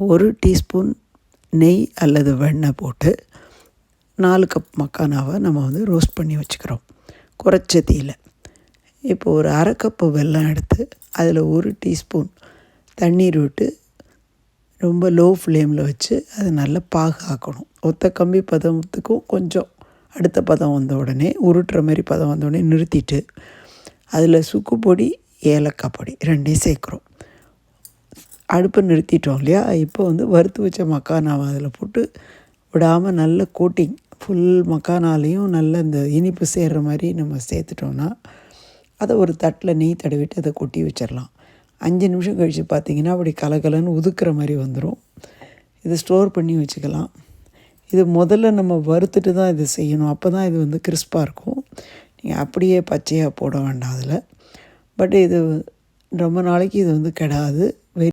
1 teaspoon நெய் அல்லது வெண்ணெய் போட்டு 4 கப் மக்கானாவை நம்ம வந்து ரோஸ்ட் பண்ணி வச்சுக்கிறோம் குறைச்ச தீயில். இப்போ ஒரு அரை கப்பு வெல்லம் எடுத்து அதில் 1 டீஸ்பூன் தண்ணீர் விட்டு ரொம்ப லோ ஃப்ளேமில் வச்சு அது நல்லா பாகு ஆக்கணும். ஒத்த கம்பி பதத்துக்கும் கொஞ்சம் அடுத்த பதம் வந்த உடனே உருட்டுற மாதிரி பதம் வந்த உடனே நிறுத்திட்டு அதில் சுக்கு பொடி ஏலக்காய் பொடி 2ஐயும் சேர்க்குறோம். அடுப்பை நிறுத்திட்டோம் இல்லையா. இப்போ வந்து வறுத்து வச்ச மக்கானாவை அதில் போட்டு விடாமல் நல்ல கோட்டிங் ஃபுல் மக்கானாலையும் நல்ல இந்த இனிப்பு சேர்கிற மாதிரி நம்ம சேர்த்துட்டோன்னா அதை ஒரு தட்டில் நெய் தடவிட்டு அதை கொட்டி வச்சிடலாம். 5 நிமிஷம் கழித்து பார்த்திங்கன்னா அப்படி கலகலன்னு உதுக்கிற மாதிரி வந்துடும். இதை ஸ்டோர் பண்ணி வச்சுக்கலாம். இது முதல்ல நம்ம வறுத்துட்டு தான் இது செய்யணும். அப்போ தான் இது வந்து கிறிஸ்பாக இருக்கும். நீங்கள் அப்படியே பச்சையாக போட வேண்டாம் அதில். பட் இது ரொம்ப நாளைக்கு இது வந்து கெடாது.